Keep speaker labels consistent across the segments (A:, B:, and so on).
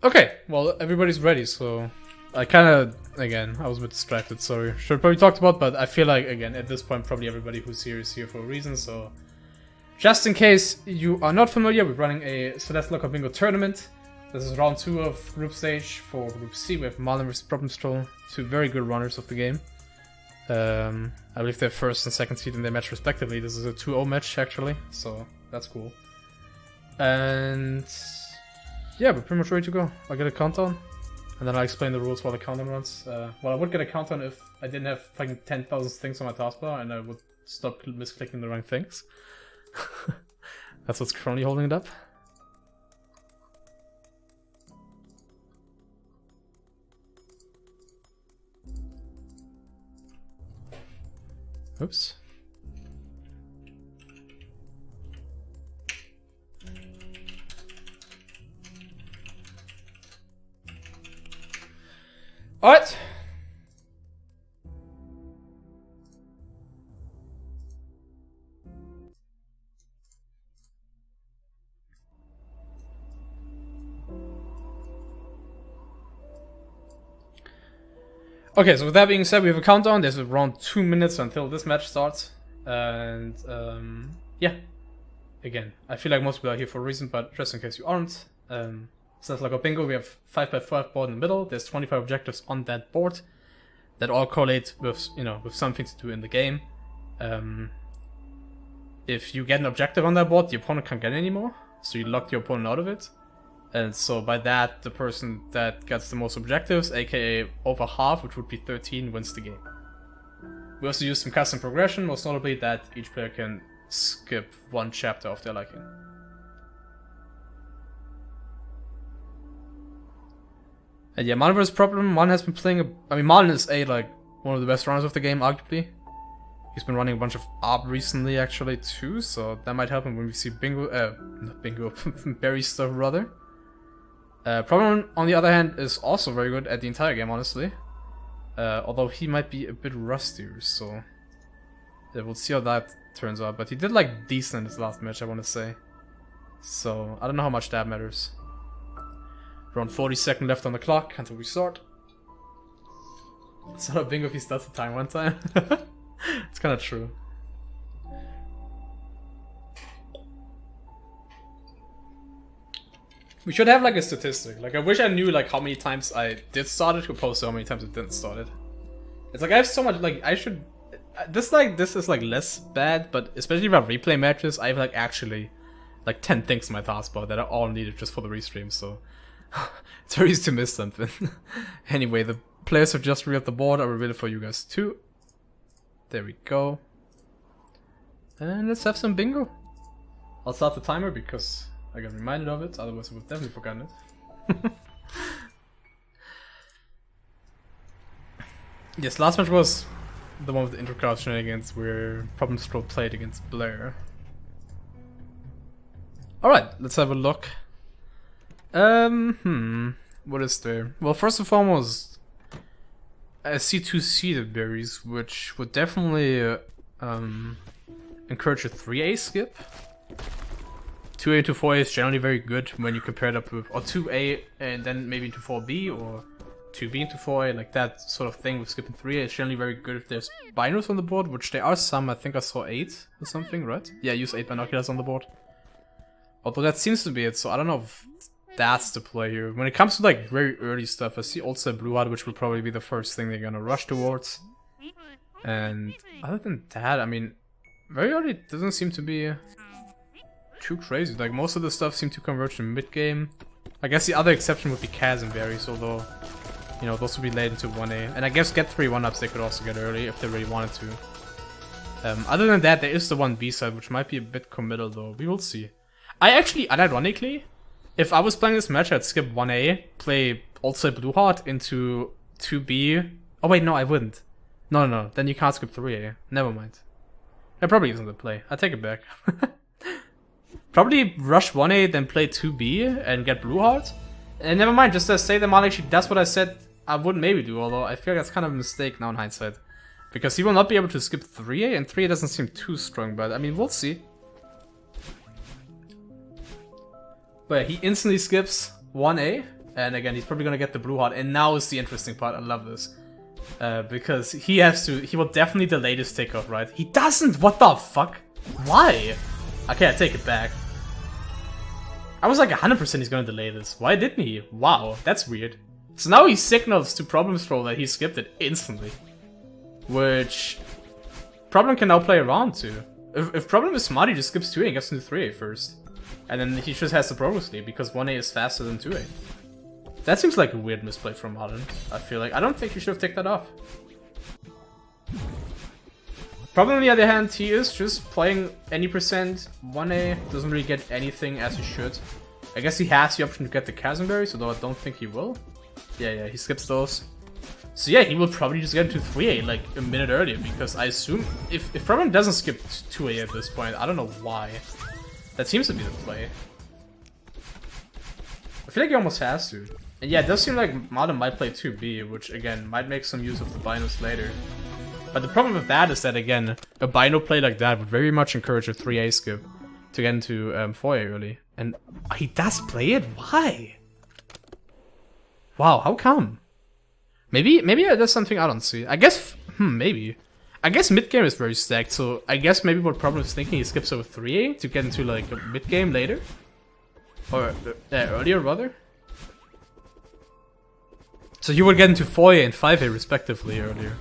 A: Okay, well, everybody's ready, so I kind of, again, I was a bit distracted, sorry. Should probably talked about, but I feel like, again, at this point, probably everybody who's here is here for a reason, so just in case you are not familiar, we're running a Celeste Lockout Bingo tournament. This is round 2 of group stage. For group C, we have Marlin vs Problemstrol, 2 very good runners of the game. I believe they're first and second seed in their match respectively. This is a 2-0 match, actually, so that's cool. And yeah, we're pretty much ready to go. I'll get a countdown, and then I'll explain the rules while the countdown runs. Well, I would get a countdown if I didn't have fucking 10,000 things on my taskbar, and I would stop misclicking the wrong things. That's what's currently holding it up. Oops. Alright. Okay, so with that being said, we have a countdown. There's around 2 minutes until this match starts. And yeah. Again, I feel like most people are here for a reason, but just in case you aren't. Sounds like a bingo. We have 5x5 board in the middle. There's 25 objectives on that board that all correlate with, you know, with something to do in the game. If you get an objective on that board, the opponent can't get it anymore. So you lock your opponent out of it. And so by that, the person that gets the most objectives, aka over half, which would be 13, wins the game. We also use some custom progression, most notably that each player can skip 1 chapter of their liking. And yeah, Marlin vs Problem, Marlin has been playing Marlin is one of the best runners of the game, arguably. He's been running a bunch of ARP recently, actually, too, so that might help him when we see not bingo, berry stuff, rather. Problem, on the other hand, is also very good at the entire game, honestly. Although he might be a bit rustier, so yeah, we'll see how that turns out. But he did decent in his last match, I want to say. So I don't know how much that matters. Around 40 seconds left on the clock until we start. It's not a bingo if he starts the time one time. It's kind of true. We should have a statistic. I wish I knew how many times I did start it opposed to how many times I didn't start it. It's I have so much I should this is less bad, but especially about replay matches, I have actually 10 things in my taskbar that are all needed just for the restream, so it's very easy to miss something. Anyway, the players have just revealed the board. I'll reveal it for you guys too. There we go. And let's have some bingo. I'll start the timer because I got reminded of it, otherwise I would have definitely forgotten it. Yes, last match was the one with the intercard shenanigans where Problemstrol played against Blair. Alright, let's have a look. What is there? Well, first and foremost, I see 2 seeded berries, which would definitely encourage a 3A skip. 2A to 4A is generally very good when you compare it up with, or 2A and then maybe into 4B, or 2B into 4A, that sort of thing with skipping 3A is generally very good if there's binos on the board, which there are some. I think I saw 8 or something, right? Yeah, use 8 binoculars on the board. Although that seems to be it, so I don't know if that's the play here. When it comes to very early stuff, I see also Blue Heart, which will probably be the first thing they're gonna rush towards. And other than that, very early it doesn't seem to be too crazy. Most of the stuff seem to converge in mid-game. I guess the other exception would be Kaz and berries, although, you know, those would be late into 1A. And I guess get 3 1-ups they could also get early if they really wanted to. Other than that, there is the 1B side, which might be a bit committal though. We will see. Ironically, if I was playing this match, I'd skip 1A, play also Blue Heart into 2B. Oh wait, no, I wouldn't. No, then you can't skip 3A. Never mind. That probably isn't the play. I take it back. Probably rush 1A, then play 2B and get Blue Heart. And never mind, just to say that Marlin actually does what I said I would maybe do, although I feel like that's kind of a mistake now in hindsight. Because he will not be able to skip 3A, and 3A doesn't seem too strong, but we'll see. But he instantly skips 1A, And again, he's probably gonna get the blue heart. And now is the interesting part. I love this. Because he will definitely delay this takeoff, right? He doesn't! What the fuck? Why? Okay, I take it back. I was like 100% he's gonna delay this. Why didn't he? Wow, that's weird. So now he signals to Problemstrol that he skipped it instantly. Which Problem can now play around to. If Problem is smart, he just skips 2A and gets into 3A first. And then he just has the progress lead because 1A is faster than 2A. That seems like a weird misplay from Marlin. I feel like I don't think he should have taken that off. Problem on the other hand, he is just playing any percent 1A, doesn't really get anything as he should. I guess he has the option to get the chasm berries, although I don't think he will. Yeah, he skips those. So yeah, he will probably just get into 3A like a minute earlier, because I assume if Problem doesn't skip 2A at this point, I don't know why. That seems to be the play. I feel like he almost has to. And yeah, it does seem like Marlin might play 2B, which again might make some use of the binos later. But the problem with that is that again, a bino play like that would very much encourage a 3A skip to get into 4A early. And he does play it? Why? Wow, how come? Maybe there's something I don't see. I guess, maybe. I guess mid-game is very stacked, so I guess maybe what Problem is thinking, he skips over 3A to get into like a mid-game later? Or earlier, rather? So he would get into 4A and 5A respectively earlier.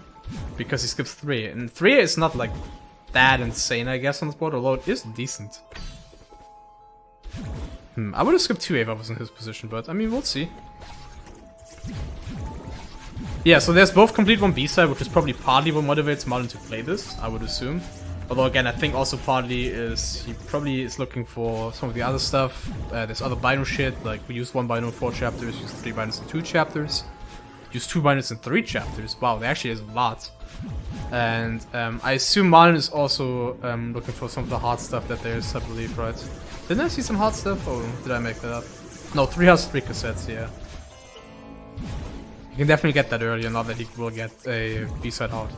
A: Because he skips 3A. And 3A is not like that insane, I guess, on this board, although it is decent. I would have skipped 2A if I was in his position, but I mean, we'll see. Yeah, so there's both complete 1B side, which is probably partly what motivates Marlin to play this, I would assume. Although again, I think also partly is he probably is looking for some of the other stuff. There's other bino shit, like we use 1 bino in 4 chapters, use 3 binos in 2 chapters. Use 2 binos in 3 chapters. Wow, there actually is a lot. And I assume Marlin is also looking for some of the hard stuff that there is, I believe, right? Didn't I see some hard stuff, or did I make that up? No, 3 has 3 cassettes, yeah. You can definitely get that earlier, now that he will get a B-side hard.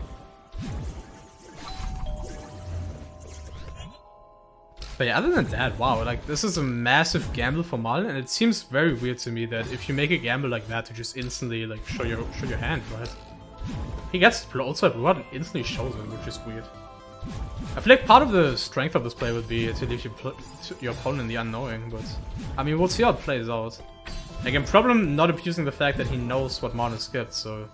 A: But yeah, other than that, wow, like, this is a massive gamble for Marlin, and it seems very weird to me that if you make a gamble like that to just instantly, like, show your hand, right? He gets also blue and instantly shows it, which is weird. I feel like part of the strength of this play would be to leave your opponent in the unknowing, but I mean, we'll see how it plays out. Again, Problem not abusing the fact that he knows what Marlin skipped, so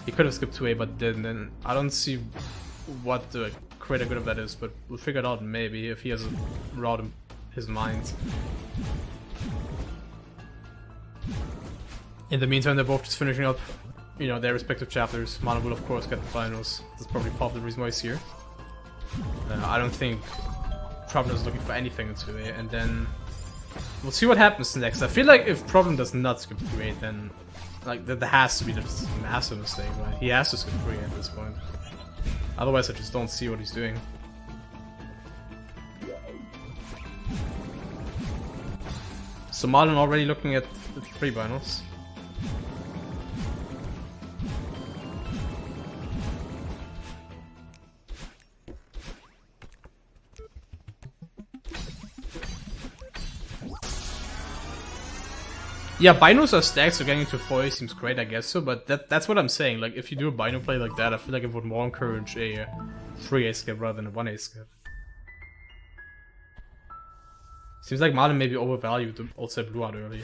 A: he could have skipped 2A but didn't, and I don't see what the greater good of that is, but we'll figure it out maybe if he has a route in his mind. In the meantime, they're both just finishing up, you know, their respective chapters. Marlin will of course get the finals. That's probably part of the reason why he's here. I don't think Problem is looking for anything in 2A, and then we'll see what happens next. I feel like if Problem does not skip 3A, then like there has to be this massive mistake, right? He has to skip 3A at this point. Otherwise, I just don't see what he's doing. So Marlin already looking at the 3 binos. Yeah, binos are stacked, so getting into 4A seems great, I guess so, but that's what I'm saying. Like, if you do a bino play like that, I feel like it would more encourage a 3A skip rather than a 1A skip. Seems like Marlin maybe overvalued the outside blue out early.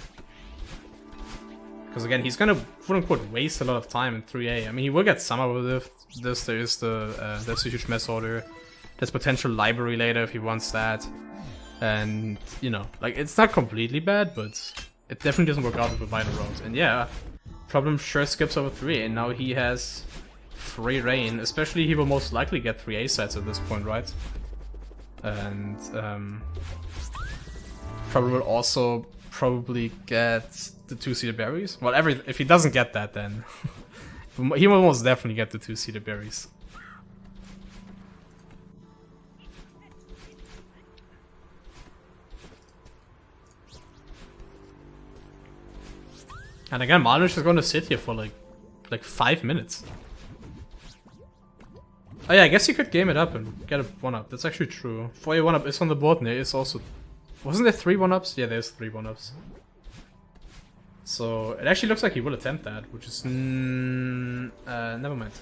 A: Because again, he's gonna, quote-unquote, waste a lot of time in 3A. I mean, he will get some out of this. There's a huge mess order. There's potential library later if he wants that. And, you know, like, it's not completely bad, but it definitely doesn't work out with the bino route. And yeah, Problem sure skips over 3A, and now he has free reign. Especially he will most likely get 3A sets at this point, right? And Problem will also probably get the 2-seeded berries. Well, if he doesn't get that, then he will most definitely get the 2-seeded berries. And again, Marlin is going to sit here for like 5 minutes. Oh yeah, I guess you could game it up and get a 1-up. That's actually true. 4A 1-up is on the board, and there is also... Wasn't there 3 1-ups? Yeah, there's 3 1-ups. So it actually looks like he will attempt that, which is never mind.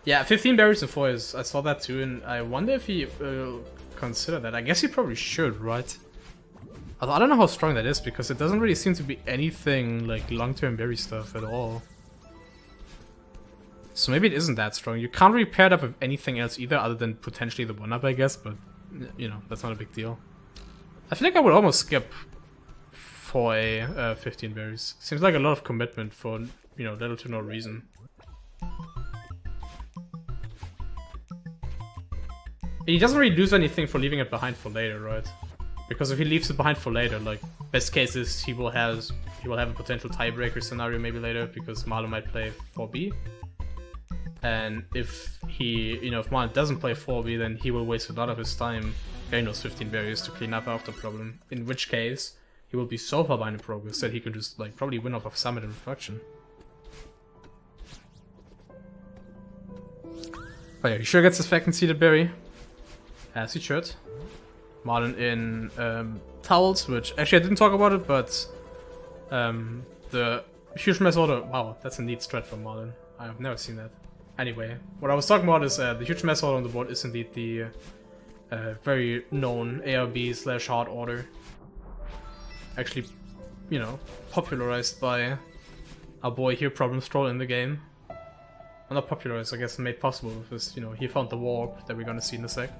A: Yeah, 15 berries and 4 is. I saw that too, and I wonder if he will consider that. I guess he probably should, right? Although I don't know how strong that is because it doesn't really seem to be anything like long-term berry stuff at all. So maybe it isn't that strong. You can't really pair it up with anything else either, other than potentially the 1-up, I guess. But you know, that's not a big deal. I feel like I would almost skip 4A 15 berries. Seems like a lot of commitment for, you know, little to no reason. He doesn't really lose anything for leaving it behind for later, right? Because if he leaves it behind for later, like, best case is he will have a potential tiebreaker scenario maybe later, because Marlin might play 4B. And if he, you know, if Marlin doesn't play 4B, then he will waste a lot of his time getting those 15 berries to clean up after Problem. In which case, he will be so far behind in progress that he can just, like, probably win off of Summit and Reflection. But yeah, he sure gets his second seeded berry. As he should. Marlin in towels, which actually I didn't talk about it, but the huge mess order. Wow, that's a neat strat from Marlin. I've never seen that. Anyway, what I was talking about is the huge mess order on the board is indeed the very known ARB/hard order. Actually, you know, popularized by our boy here, Problemstrol, in the game. Well, not popularized, I guess made possible because, you know, he found the warp that we're gonna see in a sec.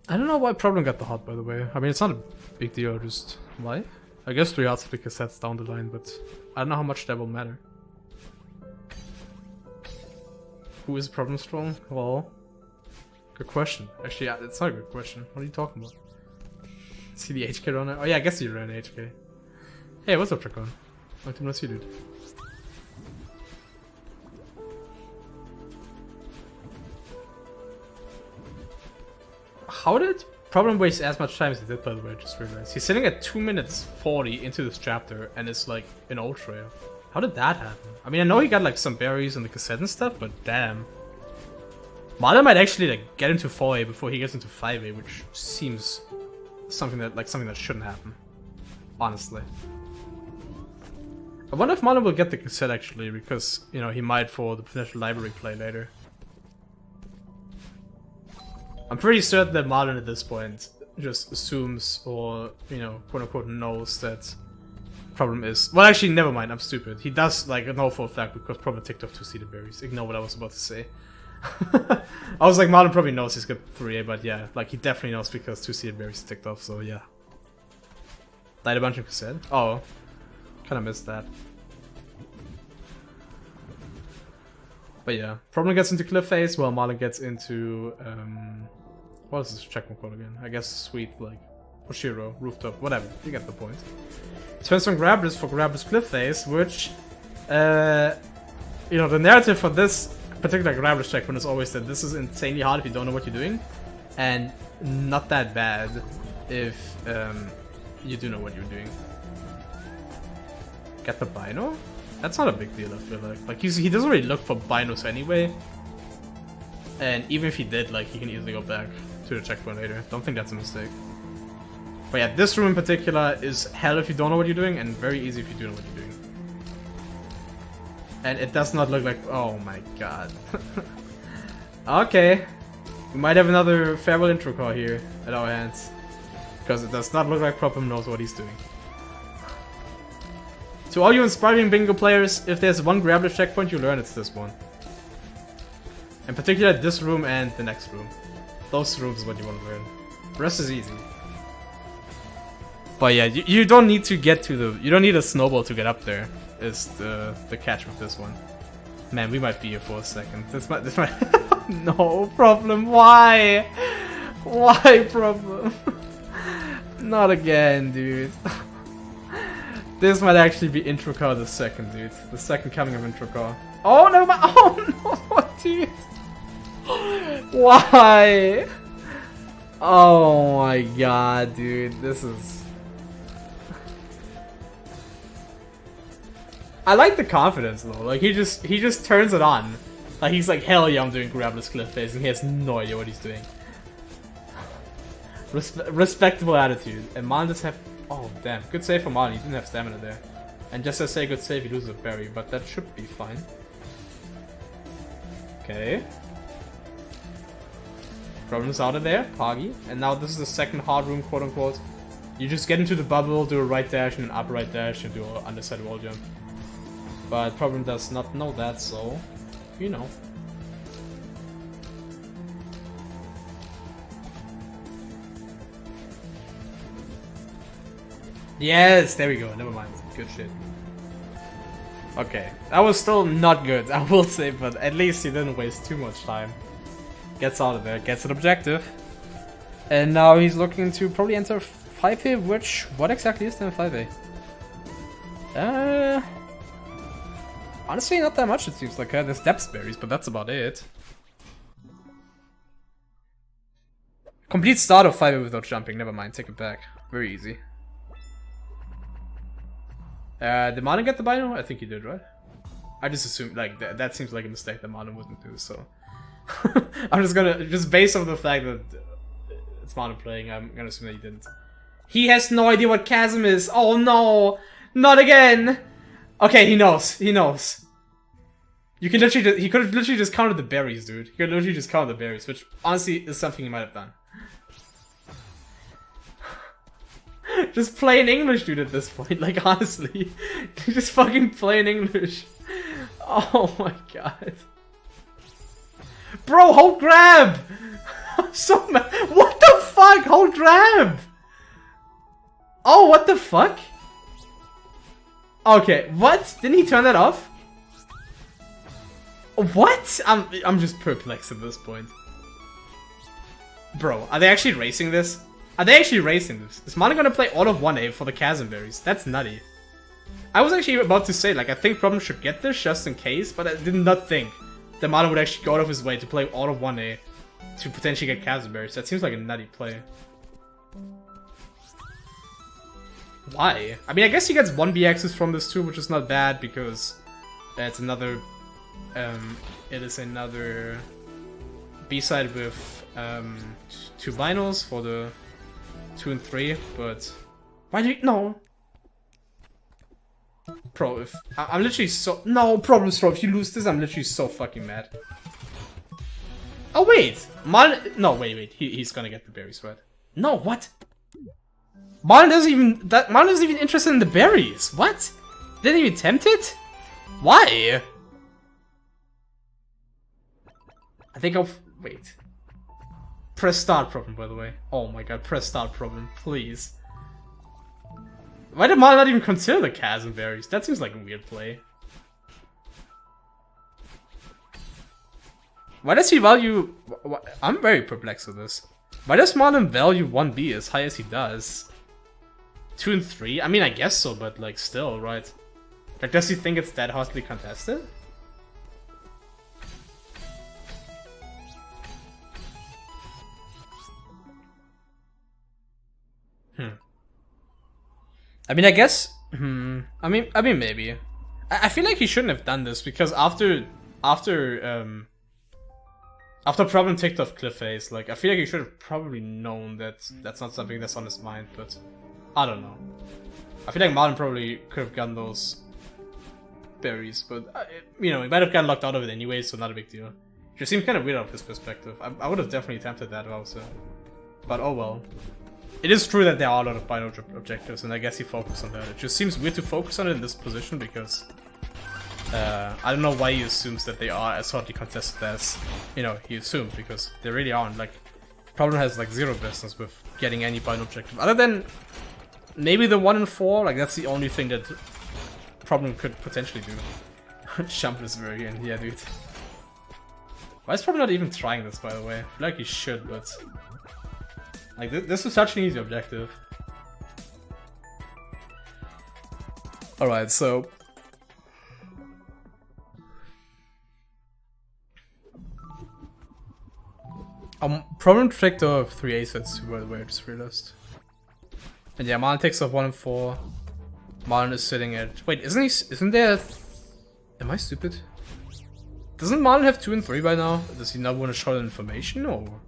A: I don't know why Problem got the hot, by the way. I mean, it's not a big deal, just why? I guess 3 hearts for the cassettes down the line, but I don't know how much that will matter. Who is Problemstrol? Well, good question. Actually, yeah, it's not a good question. What are you talking about? See the HK runner? Oh yeah, I guess you ran HK. Hey, what's up, Tracon? Long time no see, dude. How did Problem waste as much time as he did, by the way? I just realized. He's sitting at 2 minutes 40 into this chapter and it's like an ultra. How did that happen? I mean, I know he got like some berries on the cassette and stuff, but damn. Marlin might actually like get into 4A before he gets into 5A, which seems something that shouldn't happen. Honestly. I wonder if Marlin will get the cassette actually, because, you know, he might for the potential library play later. I'm pretty certain that Marlin at this point just assumes or, you know, quote unquote knows that Problem is... Well, actually, never mind, I'm stupid. He does, like, know for a fact because Problem ticked off 2 seeded berries. Ignore what I was about to say. I was like, Marlin probably knows he's got 3A, but yeah, like, he definitely knows because 2 seeded berries ticked off, so yeah. Died a bunch of cassette? Oh. Kinda missed that. But yeah, Problem gets into Cliff Face, while Marlin gets into, what is this checkmark called again? I guess Sweet, like, Oshiro, Rooftop, whatever, you get the point. Turns on Grabless for Grabless Cliff Face, which, you know, the narrative for this particular Grabless checkpoint is always that this is insanely hard if you don't know what you're doing, and not that bad if, you do know what you're doing. Get the Bino? That's not a big deal, I feel like. Like, he doesn't really look for Binos anyway. And even if he did, like, he can easily go back to the checkpoint later. Don't think that's a mistake. But yeah, this room in particular is hell if you don't know what you're doing, and very easy if you do know what you're doing. And it does not look like... Oh my god. Okay. We might have another farewell intro call here at our hands. Because it does not look like Problem knows what he's doing. To all you inspiring bingo players, if there's one Grabless checkpoint you learn, it's this one. In particular, this room and the next room. Those rooms is what you want to learn. The rest is easy. But yeah, you don't need to get to the... You don't need a snowball to get up there, is the catch with this one. Man, we might be here for a second. This might... No, Problem, why? Why, Problem? Not again, dude. This might actually be intro car the second, dude. The second coming of intro car. Oh, never mind. Oh, no, dude. Why? Oh my god, dude. This is... I like the confidence, though. Like, he just turns it on. Like, he's like, hell yeah, I'm doing Grabless Cliff Face, and he has no idea what he's doing. Respectable attitude. And Marlin does have... Oh, damn. Good save for Marlin. He didn't have stamina there. And just as I say good save, he loses a berry. But that should be fine. Okay. Problem's out of there. Poggy. And now this is the second hard room, quote unquote. You just get into the bubble, do a right dash and an up right dash and do an underside wall jump. But Problem does not know that, so... You know. Yes, there we go. Never mind. Good shit. Okay, that was still not good, I will say, but at least he didn't waste too much time. Gets out of there, gets an objective. And now he's looking to probably enter 5A, which... What exactly is then 5A? Honestly, not that much it seems like. There's depth berries, but that's about it. Complete start of 5A without jumping, never mind, take it back. Very easy. Did Marlin get the Bino? I think he did, right? I just assumed, like, that seems like a mistake that Marlin wouldn't do, so... I'm just gonna, just based on the fact that it's Marlin playing, I'm gonna assume that he didn't. He has no idea what chasm is! Oh no! Not again! Okay, he knows, he knows. You can literally, he could have literally just counted the berries, dude. He could literally just count the berries, which honestly is something he might have done. Just plain English, dude, at this point. Like, honestly. Just fucking plain English. Oh my god. Bro, hold grab! I'm so mad. What the fuck? Hold grab! Oh, what the fuck? Okay, what? Didn't he turn that off? What? I'm just perplexed at this point. Bro, are they actually racing this? Are they actually racing this? Is Marlin gonna play all of 1A for the chasm berries? That's nutty. I was actually about to say, like, I think Problem should get this just in case, but I did not think that Marlin would actually go out of his way to play all of 1A to potentially get chasm berries. That seems like a nutty play. Why? I mean, I guess he gets 1B from this too, which is not bad because it's another, it is another B-side with 2 vinyls for the 2 and 3, but why do you no? Bro, if I'm literally so no Problemstrol, if you lose this, I'm literally so fucking mad. Oh wait, Marlin. No, wait, he's gonna get the berries, right? No, what? Marlin doesn't even Marlin isn't even interested in the berries. What? Didn't even tempt it? Why? I think I'll wait. Press start Problem, by the way. Oh my god, press start Problem, please. Why did Marlin not even consider the chasm berries? That seems like a weird play. Why does he value... I'm very perplexed with this. Why does Marlin value 1B as high as he does? 2 and 3? I mean, I guess so, but like still, right? Like, does he think it's that hotly contested? I mean, I guess. I mean, maybe. I feel like he shouldn't have done this because after Problem ticked off Cliff Face, like I feel like he should have probably known that that's not something that's on his mind. But I don't know. I feel like Marlin probably could have gotten those berries, but you know, he might have gotten locked out of it anyway, so not a big deal. It just seems kind of weird out of his perspective. I would have definitely attempted that also, but oh well. It is true that there are a lot of Bino objectives, and I guess he focused on that. It just seems weird to focus on it in this position because I don't know why he assumes that they are as hotly contested as, you know, he assumed, because they really aren't. Like, Problem has like zero business with getting any Bino objective, other than maybe the 1 and 4. Like, that's the only thing that Problem could potentially do. Jump is very in, yeah, dude. Why is Problem not even trying this, by the way? I feel like he should, but... Like, this is such an easy objective. Alright, so... Problem tricked off 3 A-sets too, by the way, I just realized. And yeah, Marlin takes off 1 and 4. Marlin is sitting at... Wait, isn't there... Am I stupid? Doesn't Marlin have 2 and 3 by now? Does he not want to show the information, or...?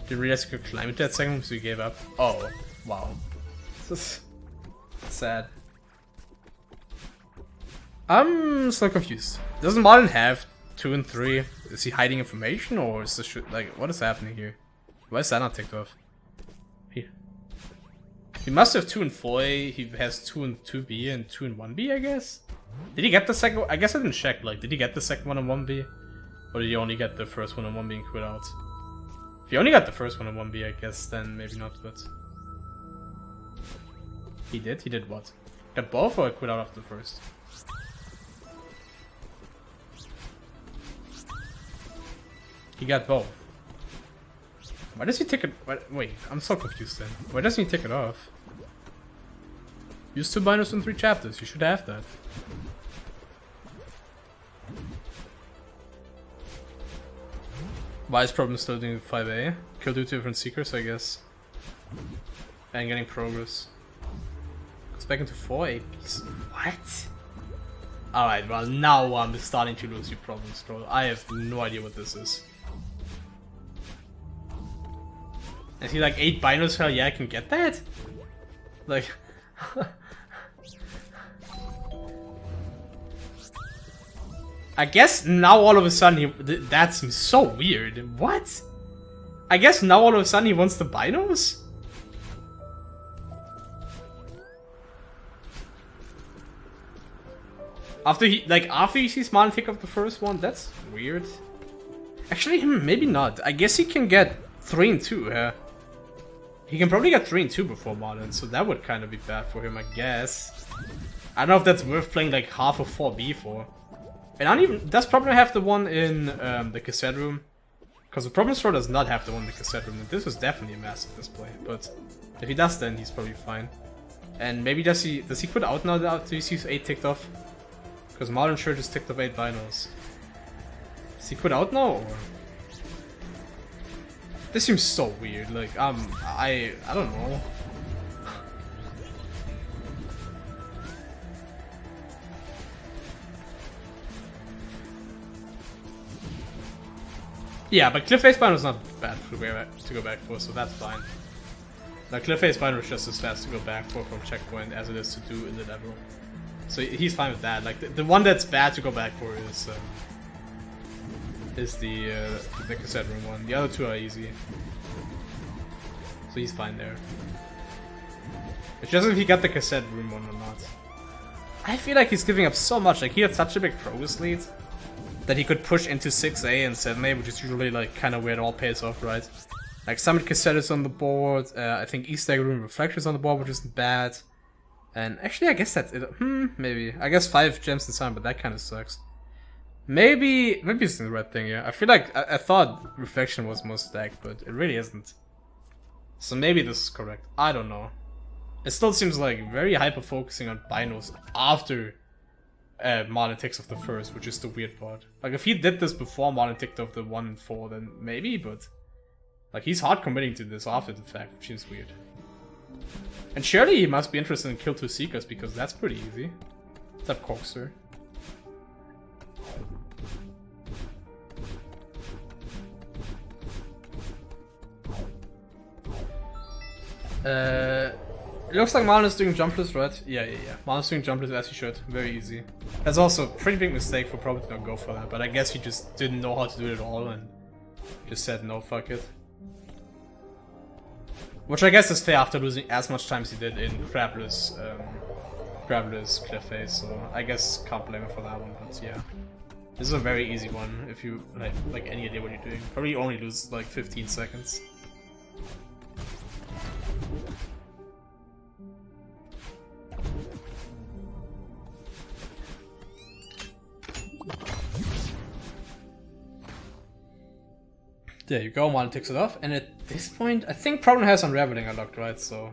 A: Didn't realize you could climb into that second, so you gave up. Oh, wow. This is sad. I'm so confused. Doesn't Marlin have 2 and 3? Is he hiding information, or is this like what is happening here? Why is that not ticked off? He must have 2 and 4A. He has 2 and 2B and 2 and 1B, I guess. Did he get the second? I guess I didn't check. Like, did he get the second one on 1B, or did he only get the first one on 1B and quit out? If he only got the first one on 1B, I guess then maybe not. But he did. He did what? Got both, or quit out after the first? He got both. Why does he take it? Wait, I'm so confused then. Why doesn't he take it off? Use 2 binos in 3 chapters. You should have that. Why is Problemstrol doing 5A? Kill 2 different seekers, I guess. And getting progress. Goes back into 4A. What? Alright, well now I'm starting to lose you, Problemstrol. I have no idea what this is. Is he like 8 binos? Hell yeah, I can get that? Like... I guess now all of a sudden he... That seems so weird. What? I guess now all of a sudden he wants the binos? After he sees Marlin pick up the first one? That's weird. Actually, maybe not. I guess he can get 3 and 2, yeah. He can probably get 3 and 2 before Marlin, so that would kind of be bad for him, I guess. I don't know if that's worth playing like half of 4B for. And I don't even... Does Problem have the one in the cassette room? Because the Problemstrol does not have the one in the cassette room. And this is definitely a massive display. But if he does, then he's probably fine. And maybe does he quit out now after he sees 8 ticked off? Because Marlin sure just ticked off 8 binos. Does he quit out now, or...? This seems so weird. Like, I don't know. Yeah, but Cliff Face Binder is not bad to go back for, so that's fine. Now, Cliff Face Binder is just as fast to go back for from checkpoint as it is to do in the level. So he's fine with that. Like, the one that's bad to go back for is the cassette room one. The other 2 are easy. So he's fine there. It's just if he got the cassette room one or not. I feel like he's giving up so much. Like, he had such a big progress lead that he could push into 6A and 7A, which is usually like kind of where it all pays off, right? Like Summit Cassette is on the board, I think East Egg Room Reflection is on the board, which isn't bad. And actually I guess that's it. Maybe. I guess 5 gems in Summit, but that kind of sucks. Maybe it's the right thing, yeah. I feel like, I thought Reflection was most stacked, but it really isn't. So maybe this is correct. I don't know. It still seems like very hyper-focusing on binos after Marlin ticks off the first, which is the weird part. Like, if he did this before Marlin ticked off the 1 and 4, then maybe, but... Like, he's hard committing to this after the fact, which seems weird. And surely he must be interested in kill 2 Seekers, because that's pretty easy. What's up, Corkster? It looks like Marlin is doing jumpless, right? Yeah. Marlin's doing jumpless as he should. Very easy. That's also a pretty big mistake for probably not go for that, but I guess he just didn't know how to do it at all and just said no, fuck it. Which I guess is fair after losing as much time as he did in Crabless Cliff Face, so I guess can't blame him for that one, but yeah. This is a very easy one if you like any idea what you're doing. Probably only lose like 15 seconds. There you go, Marlin takes it off, and at this point, I think Problem has Unraveling unlocked, right? So,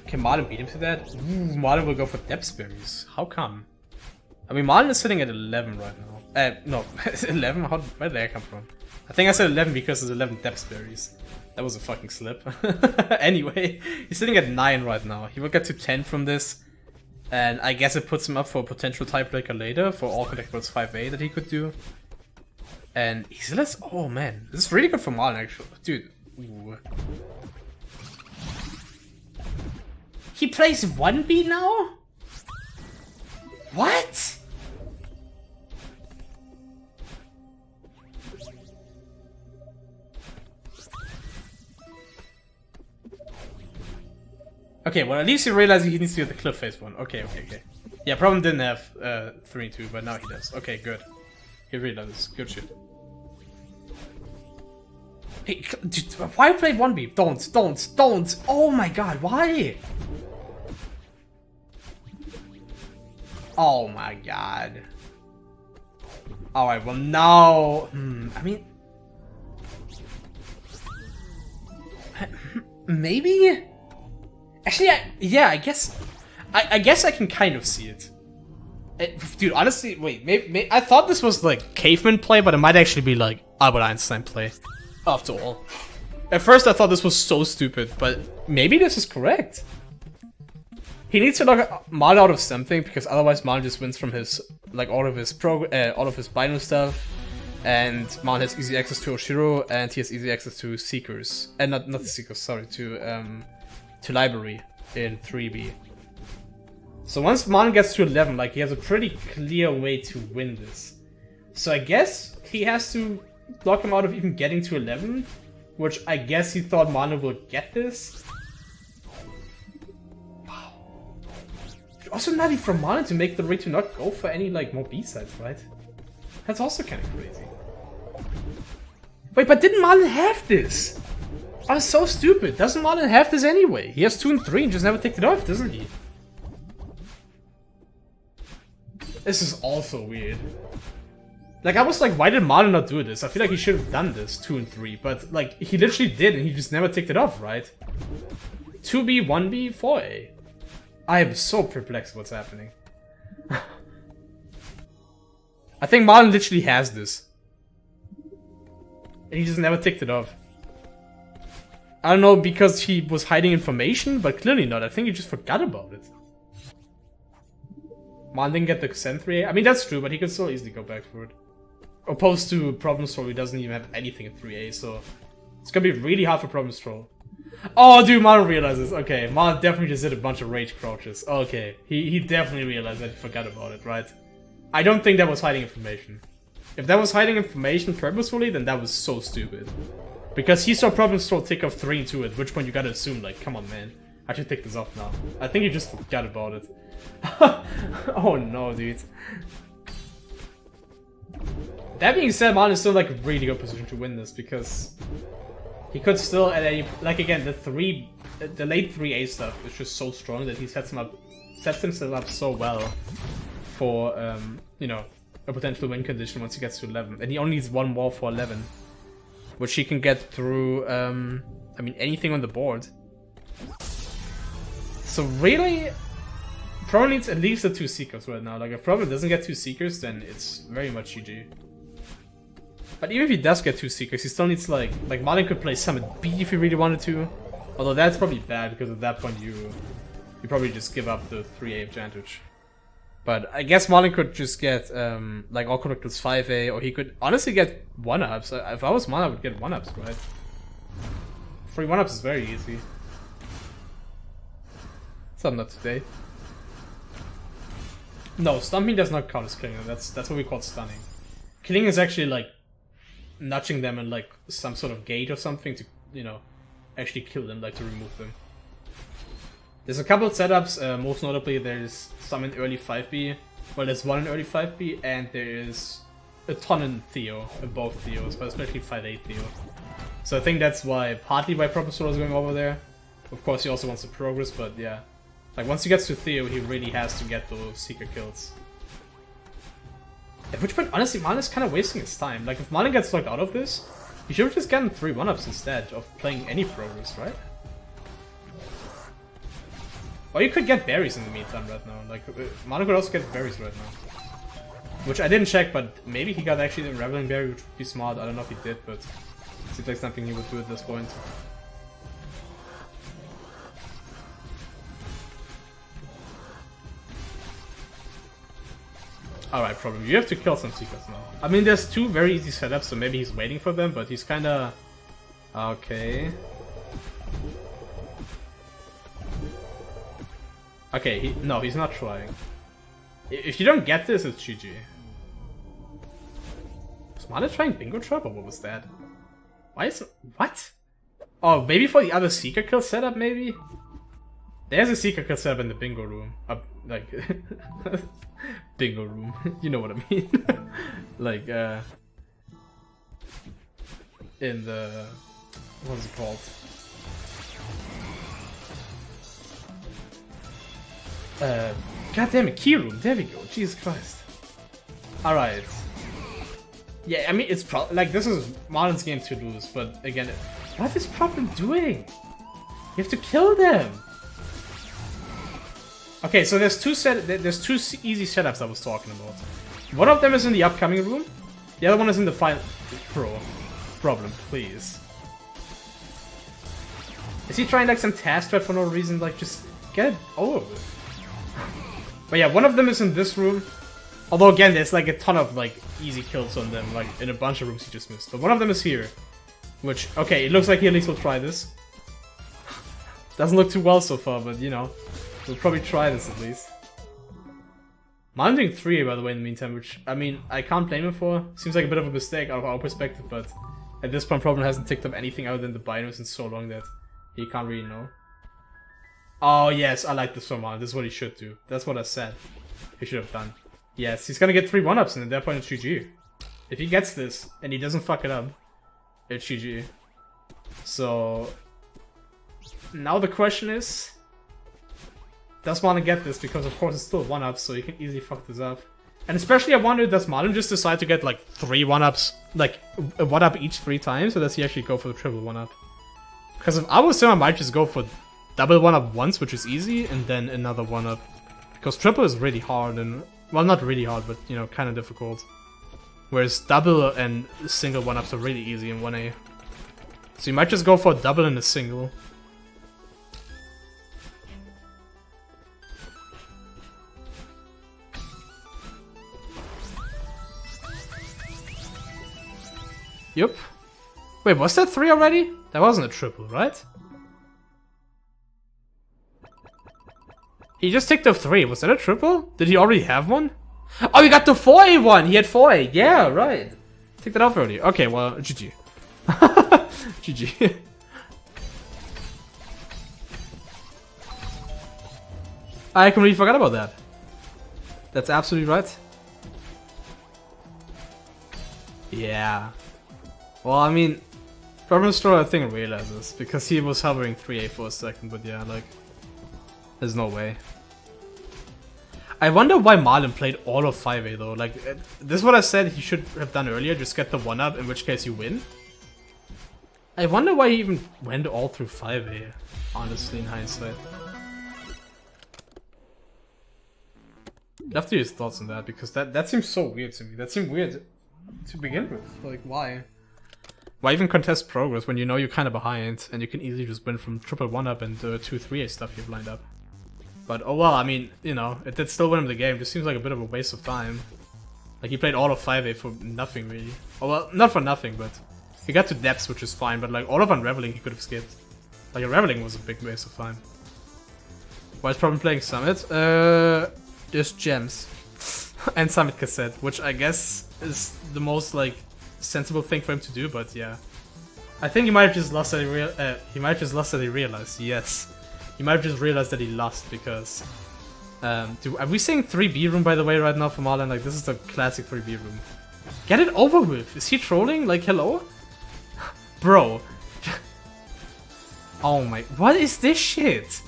A: can Marlin beat him to that? Ooh, Marlin will go for Depths Berries. How come? I mean, Marlin is sitting at 11 right now. No, 11? Where did that come from? I think I said 11 because there's 11 Depths Berries. That was a fucking slip. Anyway, he's sitting at 9 right now. He will get to 10 from this, and I guess it puts him up for a potential tiebreaker later for all collectibles 5A that he could do. And he's less. Oh man, this is really good for Marlin actually, dude. Ooh. He plays 1B now? What? Okay, well at least he realized he needs to get the cliff face one. Okay. Yeah, Problem didn't have 3-2, but now he does. Okay, good. He really does. Good shit. Hey, dude, why play 1B? Don't! Oh my god, why? Oh my god. Alright, well now... I mean... Maybe? Actually, I guess... I guess I can kind of see it. Dude, honestly, wait, maybe I thought this was like caveman play, but it might actually be like Albert Einstein play. After all. At first I thought this was so stupid, but maybe this is correct. He needs to knock Marlin out of something, because otherwise Marlin just wins from his, like, all of his Bino stuff. And Marlin has easy access to Oshiro, and he has easy access to Seekers. And not the Seekers, sorry, to Library in 3B. So once Marlin gets to 11, like, he has a pretty clear way to win this. So I guess he has to block him out of even getting to 11, which I guess he thought Marlin would get this. Wow. Also nutty from Marlin to make the rig to not go for any, like, more B-sides, right? That's also kind of crazy. Wait, but didn't Marlin have this? I was so stupid. Doesn't Marlin have this anyway? He has 2 and 3 and just never ticked it off, doesn't he? This is also weird. Like, I was like, why did Marlin not do this? I feel like he should have done this, 2 and 3, but like, he literally did and he just never ticked it off, right? 2B, 1B, 4A. I am so perplexed what's happening. I think Marlin literally has this. And he just never ticked it off. I don't know, because he was hiding information, but clearly not. I think he just forgot about it. Marlin didn't get the Xen 3A. I mean, that's true, but he could still easily go back for it. Opposed to Problemstrol, who doesn't even have anything in 3A, so it's gonna be really hard for Problemstrol. Oh, dude, Marlin realizes. Okay, Marlin definitely just did a bunch of rage crouches. Okay, he definitely realized that he forgot about it, right? I don't think that was hiding information. If that was hiding information purposefully, then that was so stupid. Because he saw Problemstrol tick off 3 into it, at which point you gotta assume, like, come on, man. I should take this off now. I think he just forgot about it. Oh no, dude. That being said, Marlin is still like a really good position to win this, because he could still at any, like, again, the late 3A stuff is just so strong that he sets himself up so well for you know, a potential win condition once he gets to 11. And he only needs 1 wall for 11, which he can get through I mean, anything on the board. So really, Problem needs at least the 2 Seekers right now. Like, if Problem doesn't get 2 Seekers, then it's very much GG. But even if he does get 2 Seekers, he still needs, like Marlin could play Summit B if he really wanted to. Although that's probably bad, because at that point you probably just give up the 3A advantage. But I guess Marlin could just get, like, all connectors 5A, or he could honestly get 1-ups. If I was Marlin, I would get 1-ups, right? 3 1-ups is very easy. Some not today. No, stumping does not count as killing them. That's what we call stunning. Killing is actually like nudging them in like some sort of gate or something to, you know, actually kill them, like to remove them. There's a couple of setups, most notably there's some in early 5B. Well, there's one in early 5B, and there is a ton in Theo, in both Theos, but especially 5A Theo. So I think that's why, partly why Problemstrol is going over there. Of course he also wants to progress, but yeah. Like, once he gets to Theo, he really has to get those Seeker kills. At which point, honestly, Marlin is kind of wasting his time. Like, if Marlin gets locked out of this, he should have just gotten 3 1-ups instead of playing any progress, right? Or you could get berries in the meantime right now. Like, Marlin could also get berries right now. Which I didn't check, but maybe he got actually the Reveling Berry, which would be smart. I don't know if he did, but it seems like something he would do at this point. Alright, Problem. You have to kill some secrets now. I mean, there's 2 very easy setups, so maybe he's waiting for them, but he's kinda... Okay. Okay, no, he's not trying. If you don't get this, it's GG. Was Marlin trying Bingo Trap, or what was that? Why is... What? Oh, maybe for the other Seeker Kill setup, maybe? There's a Seeker Kill setup in the Bingo Room. Like... Bingo Room. You know what I mean. Like, in the... What is it called? God damn it, Key Room. There we go. Jesus Christ. Alright. Yeah, I mean, it's like, this is Marlin's game to lose, but again, what is Problem doing? You have to kill them. Okay, so there's 2 easy setups I was talking about. One of them is in the upcoming room. The other one is in the final. Bro, Problem, please. Is he trying like some task threat for no reason? Like, just get it over with. But yeah, one of them is in this room. Although again, there's like a ton of like easy kills on them, like in a bunch of rooms he just missed. But one of them is here. Which, okay, it looks like he at least will try this. Doesn't look too well so far, but you know. We'll probably try this at least. I'm doing 3 by the way in the meantime, which, I mean, I can't blame him for. Seems like a bit of a mistake out of our perspective, but at this point Problem hasn't ticked up anything other than the binos in so long that he can't really know. Oh yes, I like this from Marlin. This is what he should do. That's what I said he should have done. Yes, he's gonna get 3 1-ups and at that point it's GG. If he gets this and he doesn't fuck it up, it's GG. So now the question is, does Marlin get this? Because of course it's still 1-up, so he can easily fuck this up. And especially I wonder, does Marlin just decide to get like 3 1-ups, like a 1-up each 3 times, or does he actually go for the triple 1-up? Because if I was him, I might just go for double 1-up once, which is easy, and then another 1-up. Because triple is really hard, and, well, not really hard, but, you know, kind of difficult. Whereas double and single 1-ups are really easy in 1A. So you might just go for a double and a single. Yup. Wait, was that 3 already? That wasn't a triple, right? He just ticked off 3. Was that a triple? Did he already have one? Oh, he got the 4A one! He had 4A. Yeah, right. Ticked that off already. Okay, well, GG. GG. I completely forgot about that. That's absolutely right. Yeah. Well, I mean, Problemstrol I think realizes, because he was hovering 3A for a second, but yeah, like, there's no way. I wonder why Marlin played all of 5A though, like, this is what I said he should have done earlier, just get the 1-up, in which case you win. I wonder why he even went all through 5A, honestly, in hindsight. I'd love to hear his thoughts on that, because that seems so weird to me. That seemed weird to begin with, like, why? Why even contest progress when you know you're kind of behind and you can easily just win from triple 1-up and 2 3A stuff you've lined up? But oh well, I mean, you know, it did still win him the game. Just seems like a bit of a waste of time. Like he played all of 5A for nothing really. Oh well, not for nothing, but he got to depths, which is fine. But like all of Unraveling he could have skipped. Like Unraveling was a big waste of time. Why is Problem playing Summit? Just gems and Summit cassette, which I guess is the most like sensible thing for him to do, but yeah. I think he might have just lost that he realized, yes. He might have just realized that he lost because are we saying 3B room by the way right now for Marlin? Like this is the classic 3B room. Get it over with. Is he trolling? Like hello? Bro. Oh my, what is this shit?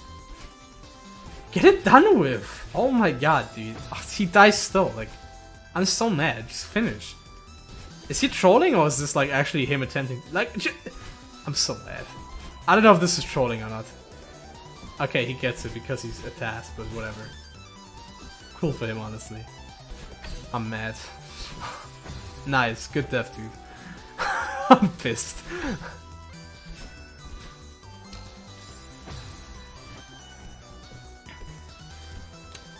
A: Get it done with. Oh my god, dude. Oh, he dies still. Like, I'm so mad. Just finish. Is he trolling or is this like actually him attempting? Like, I'm so mad. I don't know if this is trolling or not. Okay, he gets it because he's a task, but whatever. Cool for him, honestly. I'm mad. Nice, good death, dude. I'm pissed.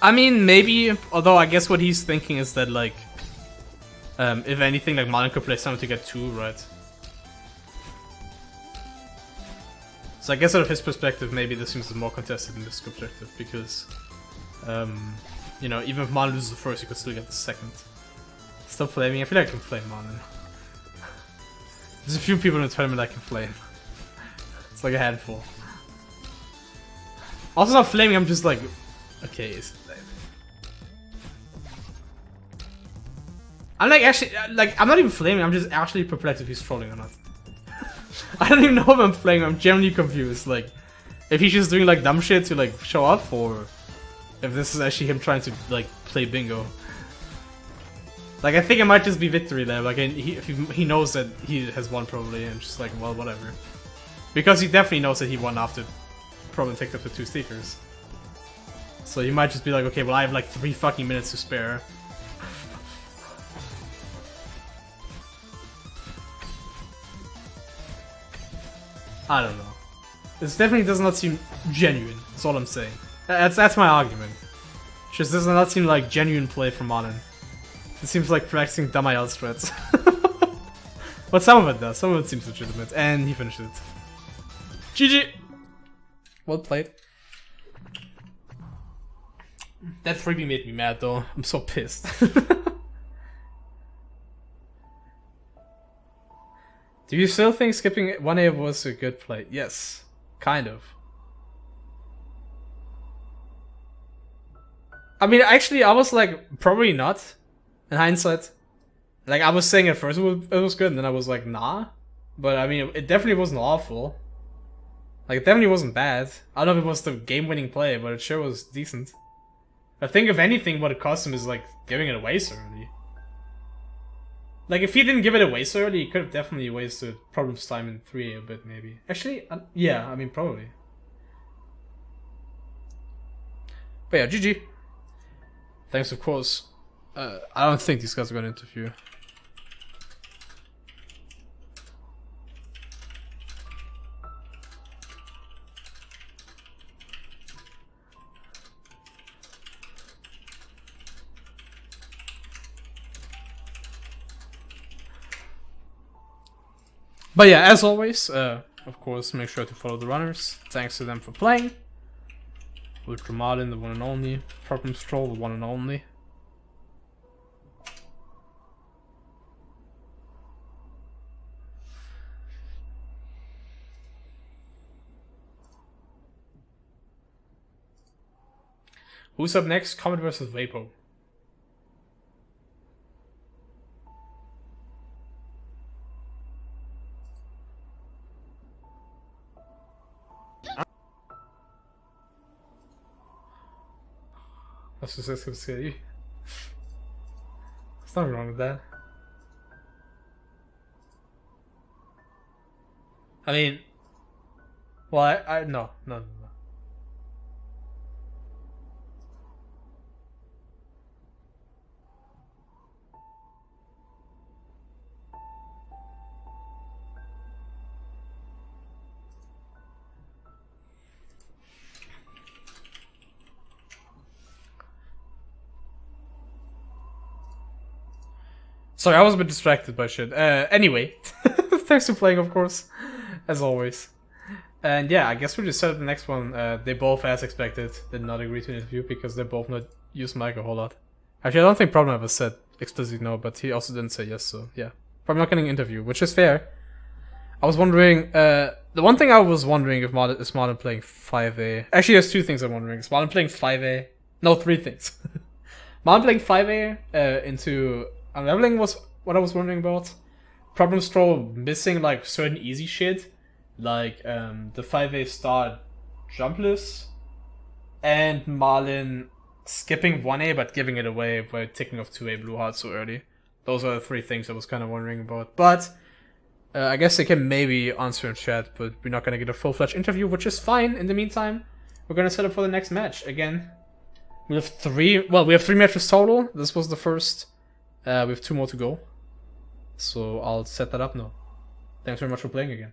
A: I mean, maybe, although I guess what he's thinking is that, like, if anything, like, Marlin could play something to get 2, right? So I guess out of his perspective, maybe this seems more contested than this objective, because, you know, even if Marlin loses the first, he could still get the second. Stop flaming. I feel like I can flame Marlin. There's a few people in the tournament I can flame. It's like a handful. Also not flaming, I'm just like, okay, it's flaming. I'm like actually, like, I'm not even flaming, I'm just actually perplexed if he's trolling or not. I don't even know if I'm flaming, I'm genuinely confused, like, if he's just doing like dumb shit to like show up, or if this is actually him trying to like play bingo. Like, I think it might just be victory there, like, he knows that he has won probably, and just like, well, whatever. Because he definitely knows that he won after Problem picked up the 2 stickers. So he might just be like, okay, well, I have like 3 fucking minutes to spare. I don't know. This definitely does not seem genuine, that's all I'm saying. That's my argument. It just does not seem like genuine play from Marlin. It seems like practicing dumb IL strats. But some of it does, some of it seems legitimate, and he finished it. GG! Well played. That freebie made me mad though, I'm so pissed. Do you still think skipping 1A was a good play? Yes, kind of. I mean, actually, I was like, probably not, in hindsight. Like, I was saying at first it was good, and then I was like, nah. But I mean, it definitely wasn't awful. Like, it definitely wasn't bad. I don't know if it was the game-winning play, but it sure was decent. I think, if anything, what it cost him is, like, giving it away so early. Like, if he didn't give it away so early, he could have definitely wasted Problem's time in 3A a bit, maybe. Actually, yeah, I mean, probably. But yeah, GG. Thanks, of course. I don't think these guys are gonna interview. But yeah, as always, of course, make sure to follow the runners. Thanks to them for playing. Ultra Marlin, the one and only. Problemstrol, the one and only. Who's up next? Comet versus Vapo. That's just gonna scare you. There's nothing wrong with that. I mean, well, no. Sorry, I was a bit distracted by shit. Anyway, thanks for playing, of course, as always. And yeah, I guess we'll just set up the next one. They both, as expected, did not agree to an interview because they both not use mic a whole lot. Actually, I don't think Problem ever said explicitly no, but he also didn't say yes, so yeah. Probably not getting an interview, which is fair. I was wondering, the one thing I was wondering if is Marlin playing 5A. Actually, there's 2 things I'm wondering. Is Marlin playing 5A? No, 3 things. Marlin playing 5A into Unraveling was what I was wondering about. Problemstrol missing like certain easy shit, like the 5A start jumpless, and Marlin skipping 1A but giving it away by ticking off 2A blue heart so early. Those are the 3 things I was kind of wondering about. But I guess they can maybe answer in chat, but we're not going to get a full-fledged interview, which is fine. In the meantime, we're going to set up for the next match. Again, we have 3 matches total. This was the first. We have 2 more to go. So I'll set that up now. Thanks very much for playing again.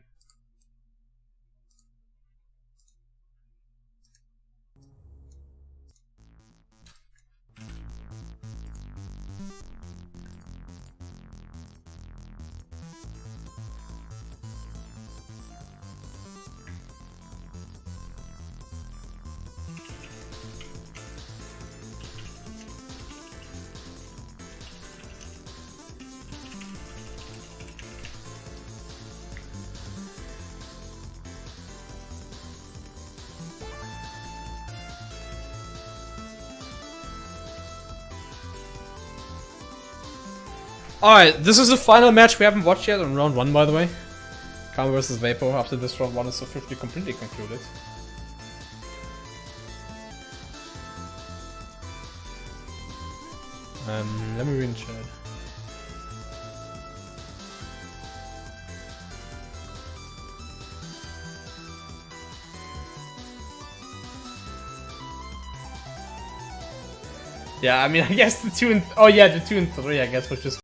A: Alright, this is the final match we haven't watched yet on round 1, by the way. Karma versus Vapor. After this, round 1 is officially completely concluded. Let me read in chat. Yeah, I mean, I guess the 2 and... Oh yeah, the 2 and 3, I guess, was just